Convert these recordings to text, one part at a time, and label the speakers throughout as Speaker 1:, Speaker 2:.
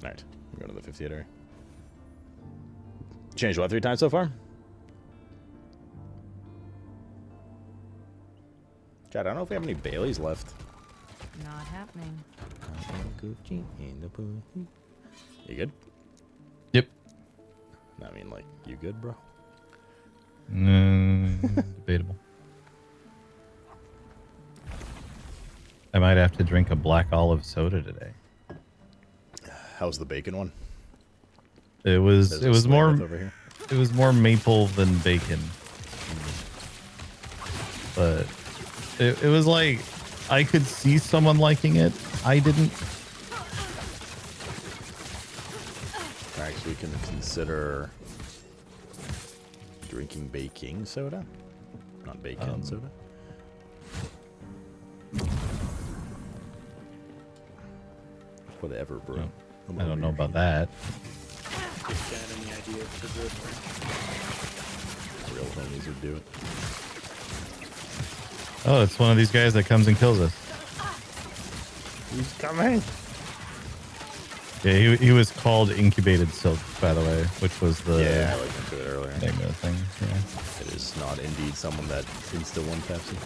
Speaker 1: Alright, we're going to the 58 area. Changed what 3 times so far? Chad, I don't know if we have any Baileys left.
Speaker 2: Not happening.
Speaker 1: You good?
Speaker 3: Yep.
Speaker 1: I mean, like, you good, bro?
Speaker 3: Debatable. I might have to drink a black olive soda today.
Speaker 1: How's the bacon one?
Speaker 3: It was more
Speaker 1: over here.
Speaker 3: it was more maple than bacon. But it was like I could see someone liking it. I didn't.
Speaker 1: Alright, so we can consider drinking baking soda? Not bacon soda? Whatever, bro.
Speaker 3: I don't know about that.
Speaker 4: If you had any idea for the
Speaker 1: Real homies would do it.
Speaker 3: Oh, it's one of these guys that comes and kills us.
Speaker 1: He's coming!
Speaker 3: Yeah, he was called Incubated Silk, by the way, which was the
Speaker 1: Yeah, I looked into it earlier.
Speaker 3: name of the thing. Yeah.
Speaker 1: It is not indeed someone that insta one Pepsi.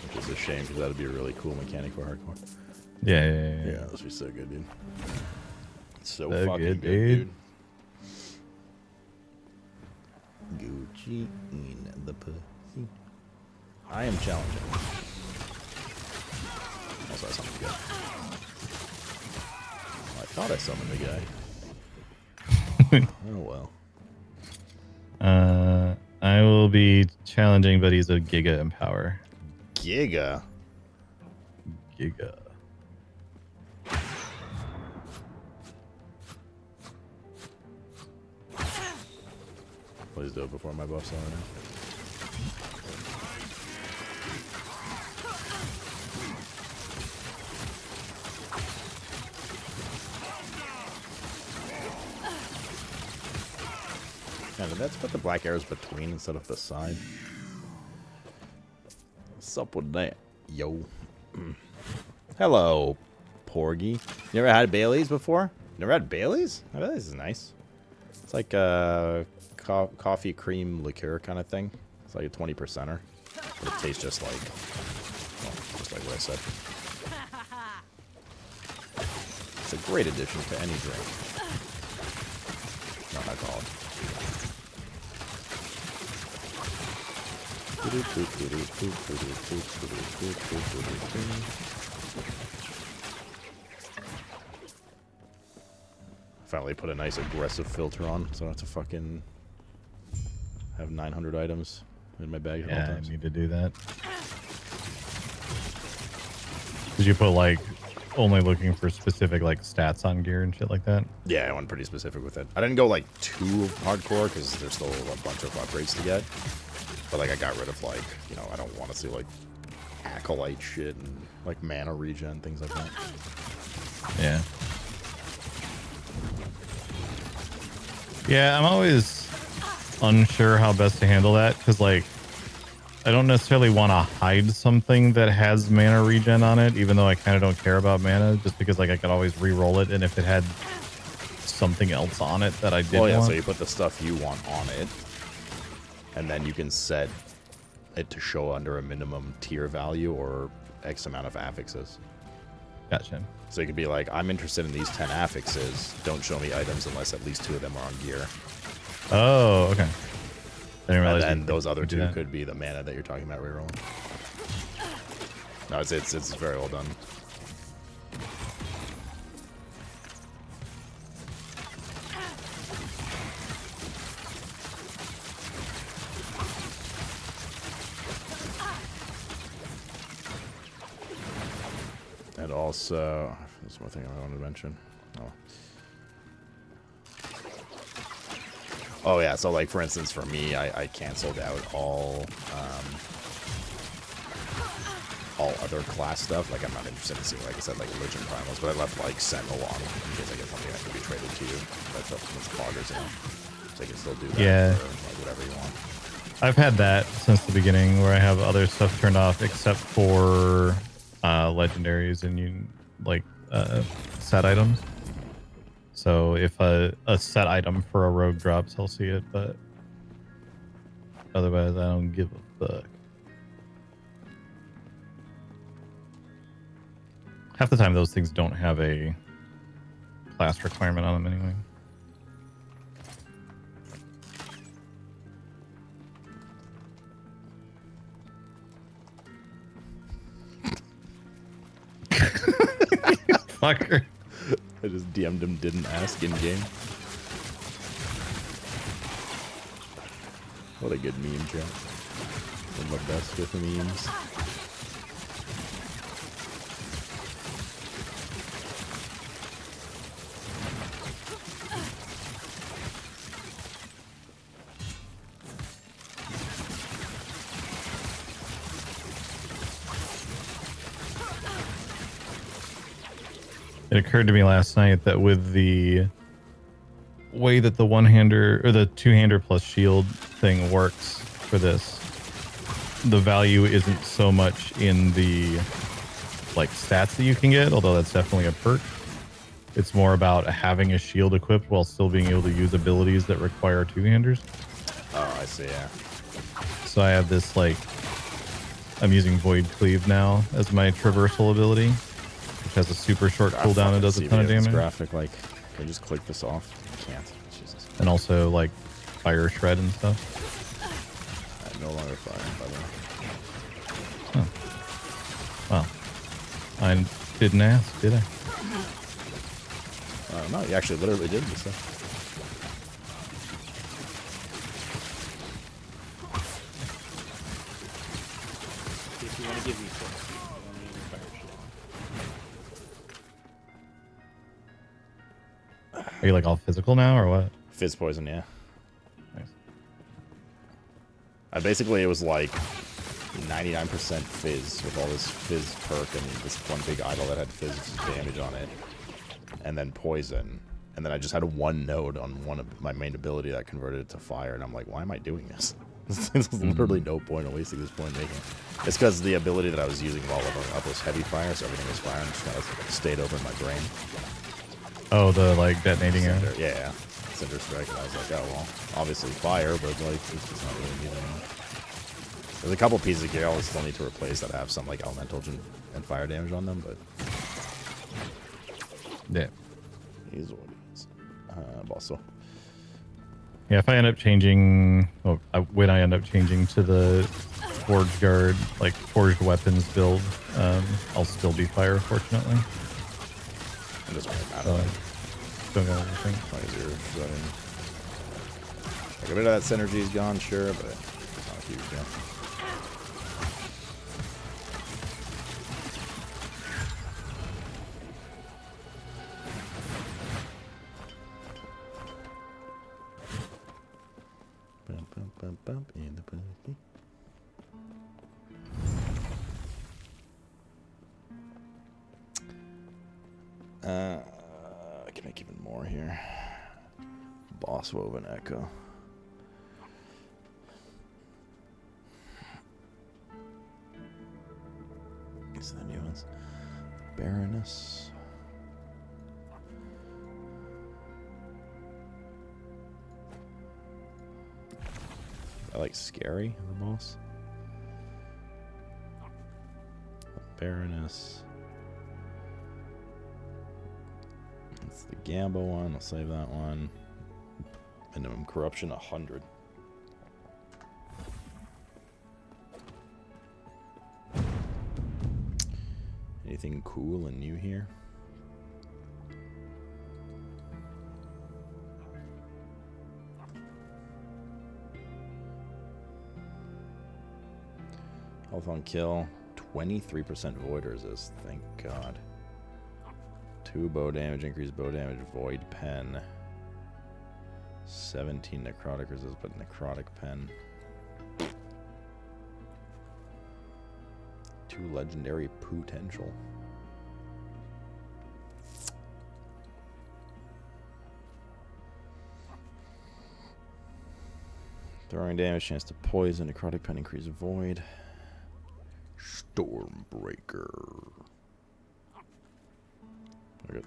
Speaker 1: Which is a shame because that would be a really cool mechanic for hardcore.
Speaker 3: Yeah.
Speaker 1: Yeah, that would be so good, dude. So
Speaker 3: So
Speaker 1: fucking
Speaker 3: good,
Speaker 1: good, dude. Gucci in the pussy. I am challenging. Also, I summoned the guy. I thought I summoned the guy. Oh well.
Speaker 3: I will be challenging, but he's a Giga in power.
Speaker 1: Giga.
Speaker 3: Giga.
Speaker 1: Please do it before my buff's on now. Yeah, let's put the black arrows between instead of the side. What's up with that? Yo. Hello, Porgy. You ever had Baileys before? Never had Baileys? Oh, Baileys is nice. It's like a coffee cream liqueur kind of thing. It's like a 20%er. But it tastes just like, well, just like what I said. It's a great addition to any drink. Not alcoholic. Finally put a nice aggressive filter on, so I don't have to fucking have 900 items in my bag at all
Speaker 3: Yeah,
Speaker 1: times.
Speaker 3: I need to do that. Did you put like only looking for specific like stats on gear and shit like that?
Speaker 1: Yeah, I went pretty specific with it. I didn't go like too hardcore because there's still a bunch of upgrades to get. But like I got rid of like, you know, I don't want to see like acolyte shit and like mana regen, things like that.
Speaker 3: Yeah. Yeah, I'm always unsure how best to handle that because like I don't necessarily want to hide something that has mana regen on it, even though I kind of don't care about mana, just because like I could always re-roll it, and if it had something else on it that I did want.
Speaker 1: So you put the stuff you want on it, and then you can set it to show under a minimum tier value or X amount of affixes.
Speaker 3: Gotcha.
Speaker 1: So you could be like, I'm interested in these 10 affixes. Don't show me items unless at least 2 of them are on gear.
Speaker 3: Oh, okay. I didn't realize.
Speaker 1: And those other
Speaker 3: do
Speaker 1: 2
Speaker 3: that.
Speaker 1: could be the mana that you're talking about rerolling. No, it's very well done. And also, there's one thing I wanted to mention. Oh yeah, so like for instance for me, I canceled out all other class stuff. Like I'm not interested in seeing, like I said, like Legion Primals, but I left like Sentinel on in case I get something that could be traded to you. That's cloggers, you know. So you can still do that for like, whatever you want.
Speaker 3: I've had that since the beginning where I have other stuff turned off except for legendaries and you like set items. So if a set item for a rogue drops, I'll see it, but otherwise I don't give a fuck. Half the time those things don't have a class requirement on them anyway. Fucker.
Speaker 1: I just DM'd him, didn't ask in game. What a good meme, chat. One of the best with memes.
Speaker 3: It occurred to me last night that with the way that the one-hander or the two-hander plus shield thing works for this, the value isn't so much in the like stats that you can get, although that's definitely a perk. It's more about having a shield equipped while still being able to use abilities that require two-handers.
Speaker 1: Oh, I see, yeah.
Speaker 3: So I have this, like, I'm using Void Cleave now as my traversal ability, which has a super short cooldown and does a ton of damage.
Speaker 1: Graphic, like, can I just click this off? I can't. Jesus.
Speaker 3: And also, like, Fire Shred and stuff.
Speaker 1: I'm no longer firing, by the way.
Speaker 3: Well, I didn't ask, did I?
Speaker 1: No, you actually literally did this stuff.
Speaker 4: If you want to give me first, you want me to fire shit.
Speaker 3: Are you, like, all physical now, or what?
Speaker 1: Fizz poison, yeah.
Speaker 3: Nice.
Speaker 1: Basically, it was like 99% fizz with all this fizz perk and this one big idol that had fizz damage on it. And then poison. And then I just had one node on one of my main ability that converted it to fire. And I'm like, why am I doing this? There's literally no point in wasting this point making it. It's because the ability that I was using while leveling up was heavy fire, so everything was fire and just kind of stayed over in my brain.
Speaker 3: Oh, the, like, detonating
Speaker 1: Cinder,
Speaker 3: arrow?
Speaker 1: yeah. Cinder Strike. And I was like, oh, well, obviously fire, but, like, it's just not really needed anymore. There's a couple pieces of gear I'll still need to replace that have some, like, elemental and fire damage on them, but...
Speaker 3: Yeah.
Speaker 1: It is what it is. Also.
Speaker 3: Yeah, if I end up changing... Oh, when I end up changing to the Forged Guard, like, Forged Weapons build, I'll still be fire, fortunately.
Speaker 1: It doesn't really matter.
Speaker 3: Don't got everything.
Speaker 1: As long as you're running. Like, a bit of that synergy is gone, sure, but it's not a huge deal. Bump in the booty. I can make even more here. Boss Woven Echo. These are the new ones. Baroness. I like Scary, the boss. Baroness. That's the Gambo one. I'll save that one. Minimum corruption 100. Anything cool and new here? Health on kill. 23% void resist. Thank God. 2 bow damage, increased bow damage, void pen. 17 necrotic resist, but necrotic pen. 2 legendary potential. Throwing damage, chance to poison, necrotic pen, increase void. Stormbreaker. Okay.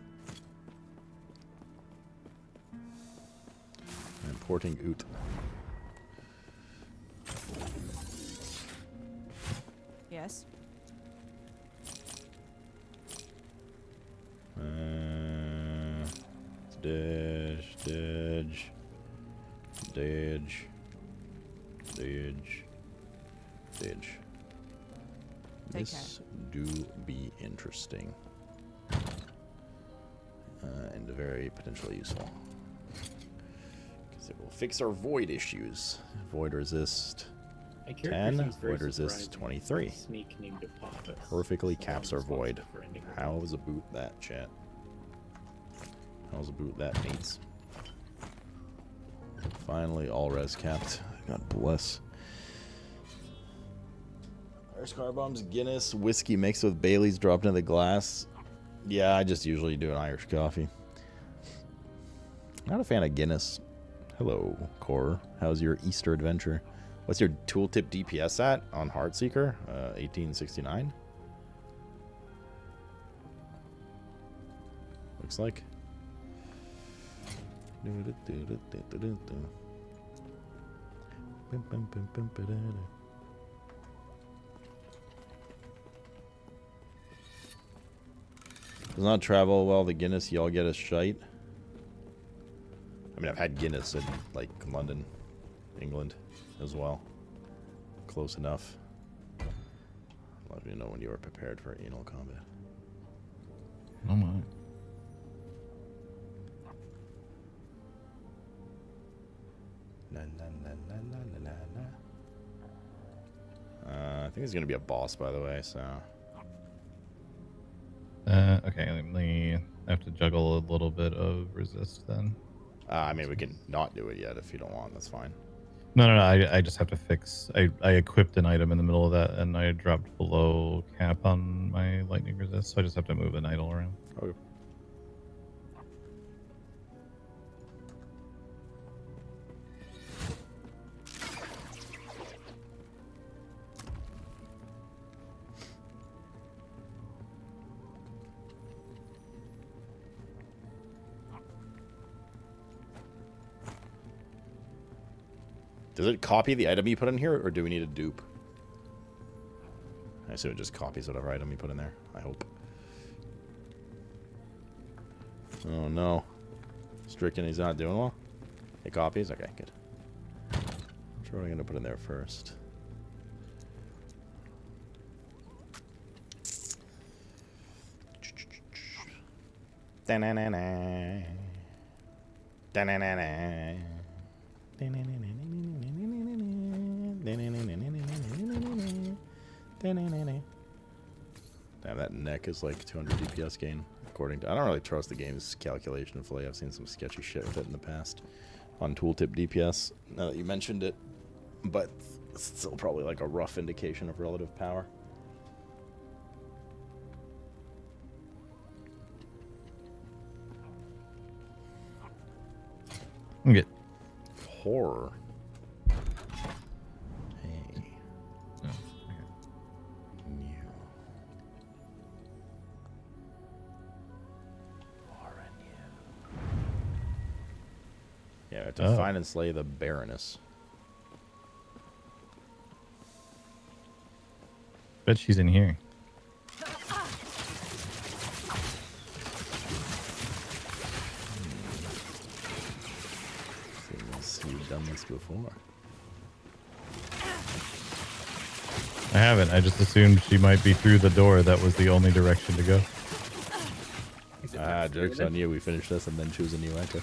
Speaker 1: Importing oot.
Speaker 2: Yes.
Speaker 1: Didge, didge, didge, didge, didge.
Speaker 2: Take
Speaker 1: This do be interesting. And very potentially useful. Because it will fix our void issues. Void resist
Speaker 4: My character
Speaker 1: 10,
Speaker 4: seems very
Speaker 1: void resist
Speaker 4: surprised
Speaker 1: 23.
Speaker 4: when Sneak named Apophis.
Speaker 1: Perfectly
Speaker 4: So
Speaker 1: caps
Speaker 4: I'm
Speaker 1: our void.
Speaker 4: responsible for ending her.
Speaker 1: How's a boot that, chat? How's a boot that, mates? Finally, all res capped. God bless. Irish car bombs, Guinness, whiskey mixed with Bailey's dropped into the glass. Yeah, I just usually do an Irish coffee. Not a fan of Guinness. Hello, Core. How's your Easter adventure? What's your tooltip DPS at on Heartseeker? 1869. Looks like. Does not travel well the Guinness, y'all get a shite. I mean, I've had Guinness in, like, London, England, as well. Close enough. Let me know when you are prepared for anal combat.
Speaker 3: Oh my.
Speaker 1: Na, na, na, na, na, na, na. I think it's gonna be a boss, by the way, so...
Speaker 3: Okay, let me have to juggle a little bit of resist then.
Speaker 1: I mean, we can not do it yet if you don't want, that's fine.
Speaker 3: No, I just have to fix. I equipped an item in the middle of that, and I dropped below cap on my lightning resist, so I just have to move an idol around.
Speaker 1: Okay. Does it copy the item you put in here, or do we need a dupe? I assume it just copies whatever item you put in there. I hope. Oh no. Stricken, he's not doing well? It copies? Okay, good. I'm sure what I'm gonna put in there first. Da-na-na-na. Da-na-na-na. Damn, that neck is like 200 DPS gain, according to... I don't really trust the game's calculation fully. I've seen some sketchy shit with it in the past on tooltip DPS, now that you mentioned it. But it's still probably like a rough indication of relative power.
Speaker 3: Okay.
Speaker 1: Horror. Hey.
Speaker 3: No, okay.
Speaker 1: Yeah, we have to find and slay the Baroness.
Speaker 3: Bet she's in here.
Speaker 1: Seems you've done this before.
Speaker 3: I haven't. I just assumed she might be through the door. That was the only direction to go.
Speaker 1: Ah, joke's on you. We finish this and then choose a new exit.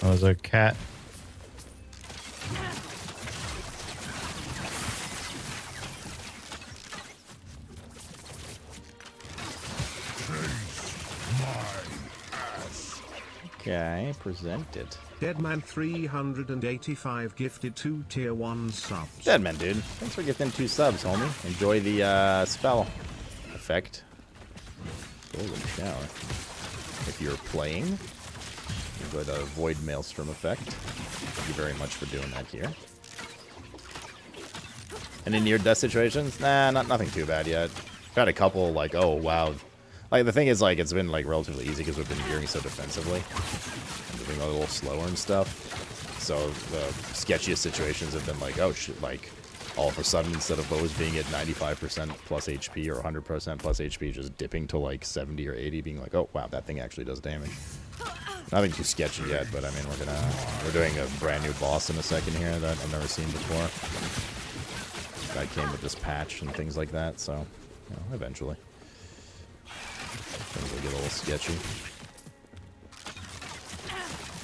Speaker 3: Oh, there's a cat.
Speaker 1: Okay, present it.
Speaker 5: Deadman 385 gifted 2 tier 1 subs.
Speaker 1: Deadman, dude. Thanks for gifting 2 subs, homie. Enjoy the spell effect. Golden shower. If you're playing, enjoy the Void Maelstrom effect. Thank you very much for doing that here. Any near-death situations? Nah, nothing too bad yet. I've had a couple, like, oh, wow. Like, the thing is, like, it's been, like, relatively easy because we've been gearing so defensively. And being a little slower and stuff. So, the sketchiest situations have been, like, oh, shit, like, all of a sudden, instead of bows being at 95% plus HP or 100% plus HP, just dipping to, like, 70 or 80, being like, oh, wow, that thing actually does damage. Nothing too sketchy yet, but, I mean, we're doing a brand new boss in a second here that I've never seen before. That came with this patch and things like that, so, you know, eventually. Things will get a little sketchy.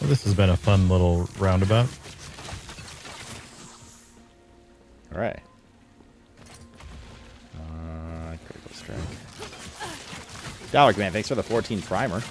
Speaker 3: Well, this has been a fun little roundabout.
Speaker 1: Alright. Critical strike. Dalek, man, thanks for the 14 primer.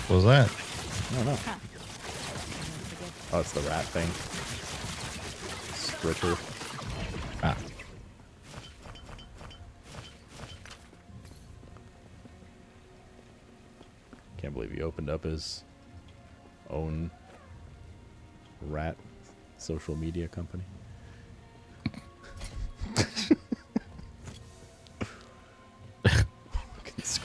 Speaker 3: What was that?
Speaker 1: I don't know. Oh, it's the rat thing. Spritcher.
Speaker 3: Ah.
Speaker 1: Can't believe he opened up his own rat social media company.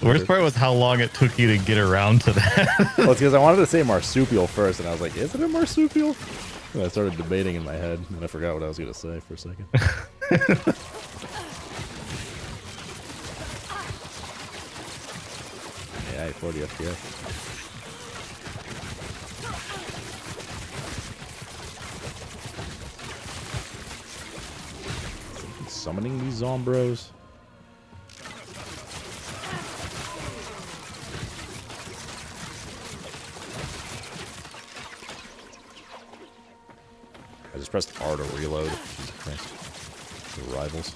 Speaker 3: The worst part was how long it took you to get around to that.
Speaker 1: Well, it's because I wanted to say marsupial first, and I was like, is it a marsupial? And I started debating in my head, and I forgot what I was going to say for a second. Yeah, 40 FPS. Summoning these zombros. I just pressed R to reload. Jesus Christ. The rivals.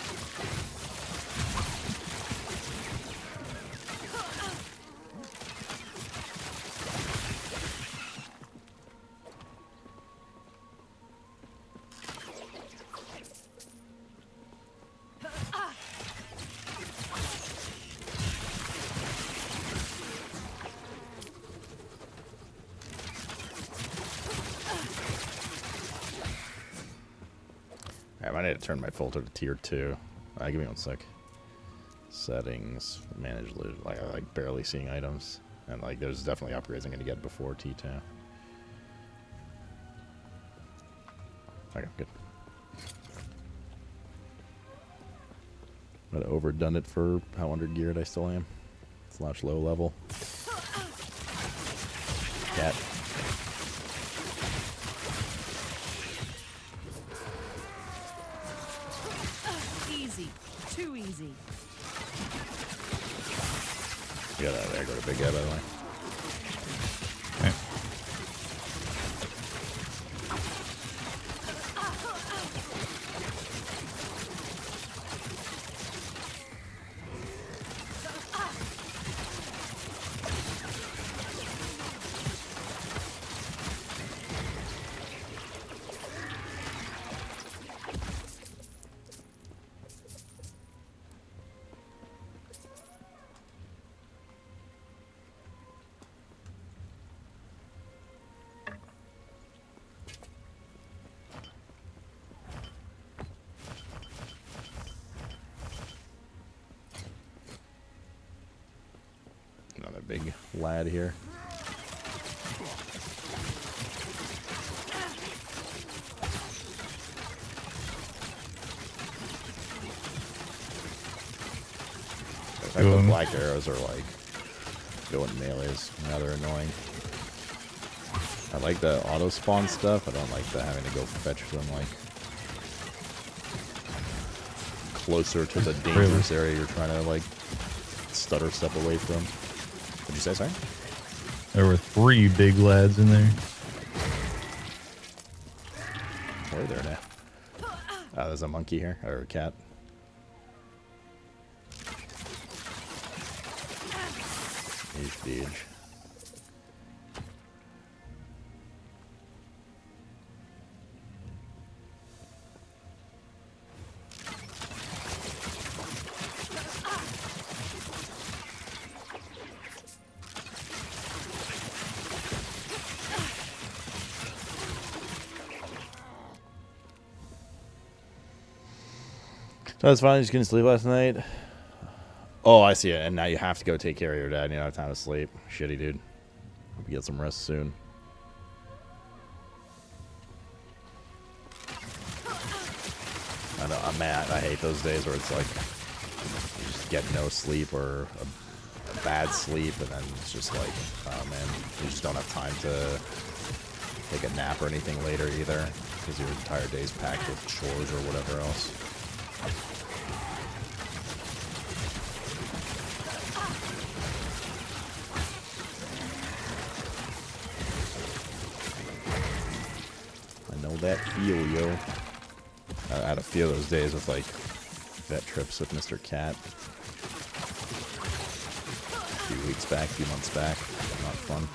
Speaker 1: I might need to turn my filter to tier 2. Give me one sec. Settings, manage loot. Like, I like barely seeing items. And like, there's definitely upgrades I'm gonna get before T2. Okay, good. I've overdone it for how under-geared I still am. Slash low level. Cat.
Speaker 2: Easy. Too easy.
Speaker 1: Get out of there, go to big guy, by the way.
Speaker 3: Okay. Another big lad here. I think the black arrows are like going melees. Now they're annoying. I like the auto spawn stuff. I don't like the having to go fetch them like closer to the dangerous area you're trying to like stutter step away from. What'd you say, sorry? There were 3 big lads in there.
Speaker 1: Where are they now? Oh, there's a monkey here, or a cat. Huge. That was fine. You just couldn't sleep last night. Oh, I see it. And now you have to go take care of your dad. You don't have time to sleep. Shitty, dude. Hope you get some rest soon. I know. I'm mad. I hate those days where it's like you just get no sleep or a bad sleep, and then it's just like, oh man, you just don't have time to take a nap or anything later either, because your entire day's packed with chores or whatever else. I know that feel, yo. I had a few of those days with like vet trips with Mr. Cat. A few weeks back, a few months back. Not fun.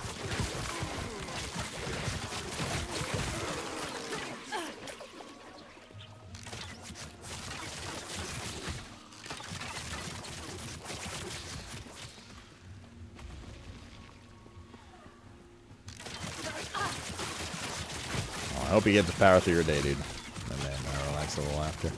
Speaker 1: Well, I hope you get to power through your day, dude. And then relax a little after.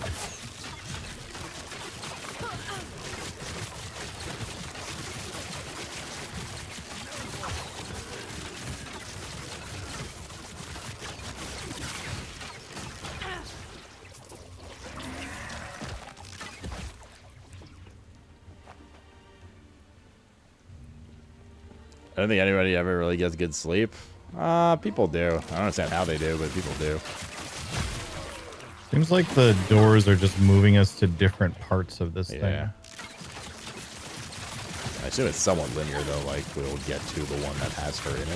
Speaker 1: I don't think anybody ever really gets good sleep. People do. I don't understand how they do, but people do.
Speaker 3: Seems like the doors are just moving us to different parts of this thing.
Speaker 1: I assume it's somewhat linear though, like we'll get to the one that has her in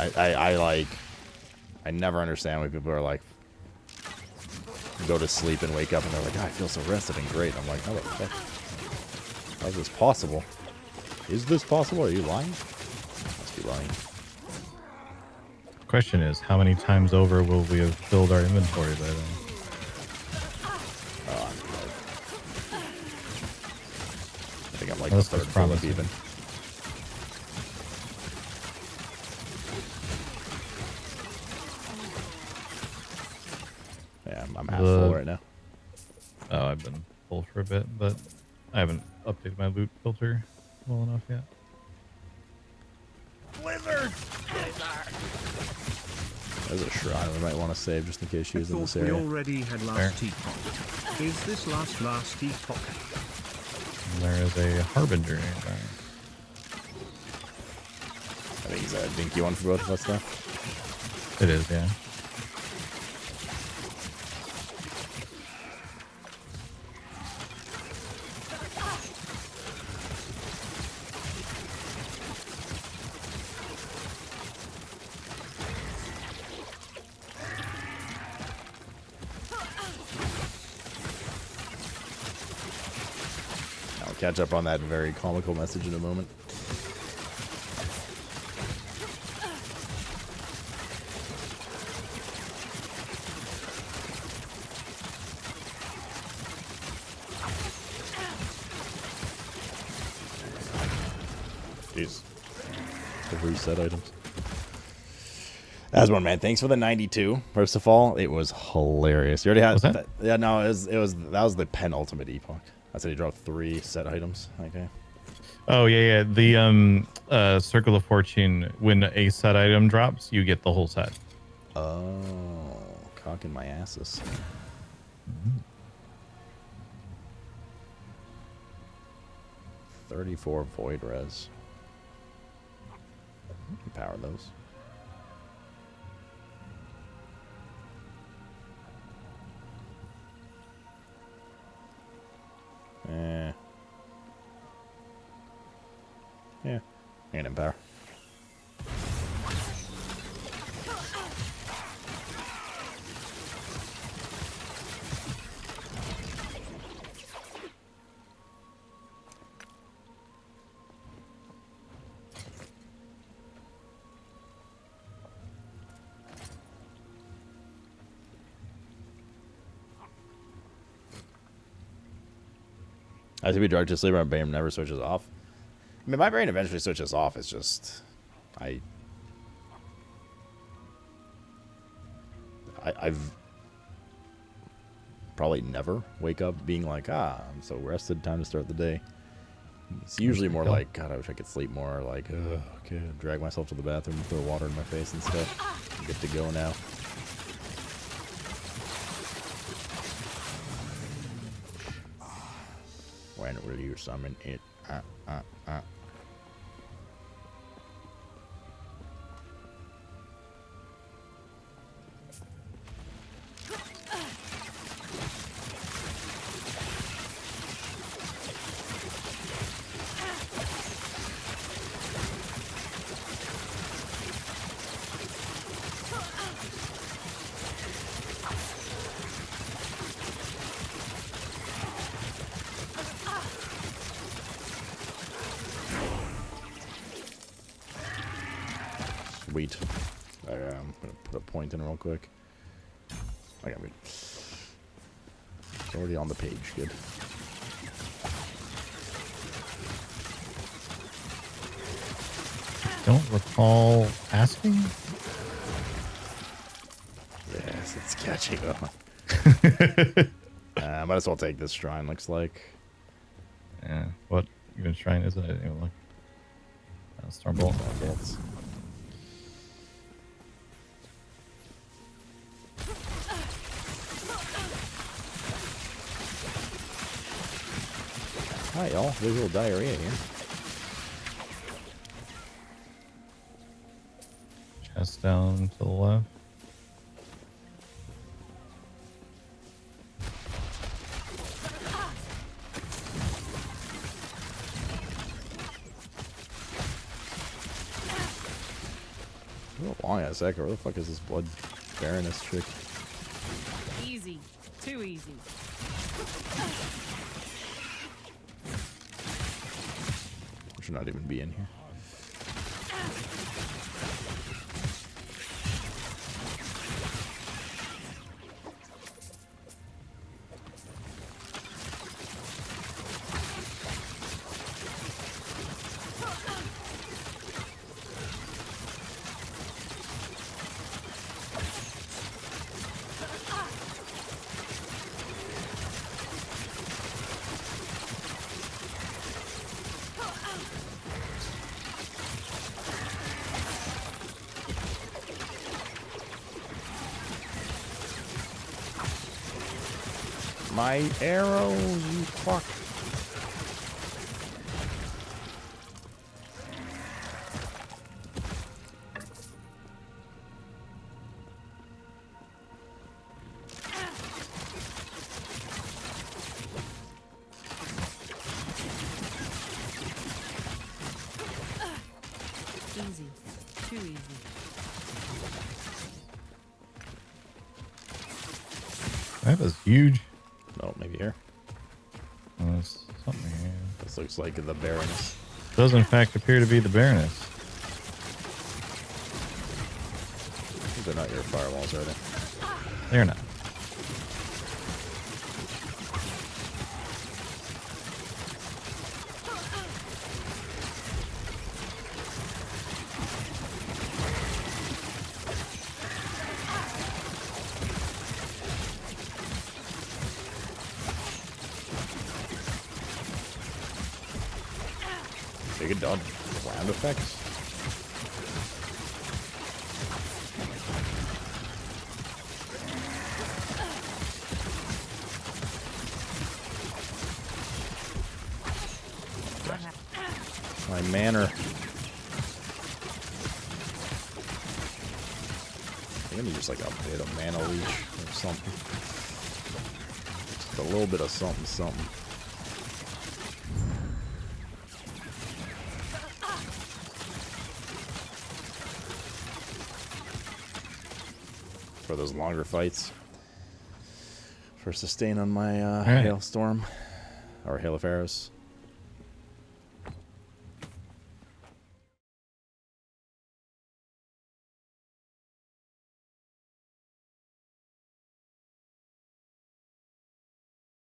Speaker 1: it. I never understand when people are like, go to sleep and wake up and they're like, oh, I feel so rested and great. I'm like, how the fuck? How is this possible? Is this possible? Are you lying? Must be lying.
Speaker 3: Question is, how many times over will we have filled our inventory by then?
Speaker 1: Oh, I think I'm like
Speaker 3: That's
Speaker 1: the third full up
Speaker 3: promising.
Speaker 1: even. Yeah, I'm half full right now.
Speaker 3: Oh, I've been full for a bit, but I haven't updated my loot filter well enough yet.
Speaker 1: There's a shrine we might want to save just in case she
Speaker 5: I
Speaker 1: is in this
Speaker 5: thought we
Speaker 1: area.
Speaker 5: already had last Epoch. Is this last Epoch?
Speaker 3: And there is a Harbinger nearby.
Speaker 1: I think he's a dinky one for both of us though.
Speaker 3: It is, yeah.
Speaker 1: I'll catch up on that very comical message in a moment. Jeez. The reset items. That's one, man. Thanks for the 92. First of all, it was hilarious. You already had
Speaker 3: Was that?
Speaker 1: Yeah, no, it was that was the penultimate epoch. I said he dropped 3 set items. Okay.
Speaker 3: Oh, yeah, yeah. The Circle of Fortune, when a set item drops, you get the whole set.
Speaker 1: Oh, cocking my asses. 34 void res. You can power those. Yeah. And empower. I have to be drugged to sleep. My brain never switches off. I mean, my brain eventually switches off. It's just, probably never wake up being like, I'm so rested, time to start the day. It's usually more like, God, I wish I could sleep more. Like, okay, drag myself to the bathroom, throw water in my face and stuff. I'm good to go now. When will you summon it? Sweet. I'm gonna put a point in real quick. I got it. It's already on the page. Good.
Speaker 3: Don't recall asking.
Speaker 1: Yes, it's catching on. Might as well take this shrine. Looks like.
Speaker 3: Yeah. What even shrine is it? Like, Starbolt.
Speaker 1: Bolts. Hi, y'all. Visual diarrhea here.
Speaker 3: Chest down to the left.
Speaker 1: A long ass echo. Where the fuck is this blood baroness chick?
Speaker 2: Easy. Too easy.
Speaker 1: Should not even be in here. My arrow, you fuck.
Speaker 2: Easy. Too easy.
Speaker 3: That is huge.
Speaker 1: Oh, maybe here.
Speaker 3: Oh, there's something here.
Speaker 1: This looks like the Baroness.
Speaker 3: Does in fact appear to be the Baroness.
Speaker 1: These are not your firewalls, are they?
Speaker 3: They're not.
Speaker 1: Take a dodge. Sound effects. My manner. I'm gonna use like a bit of mana leash or something. Just a little bit of something, something. For those longer fights. For sustain on my Hailstorm. Or Hail of Arrows.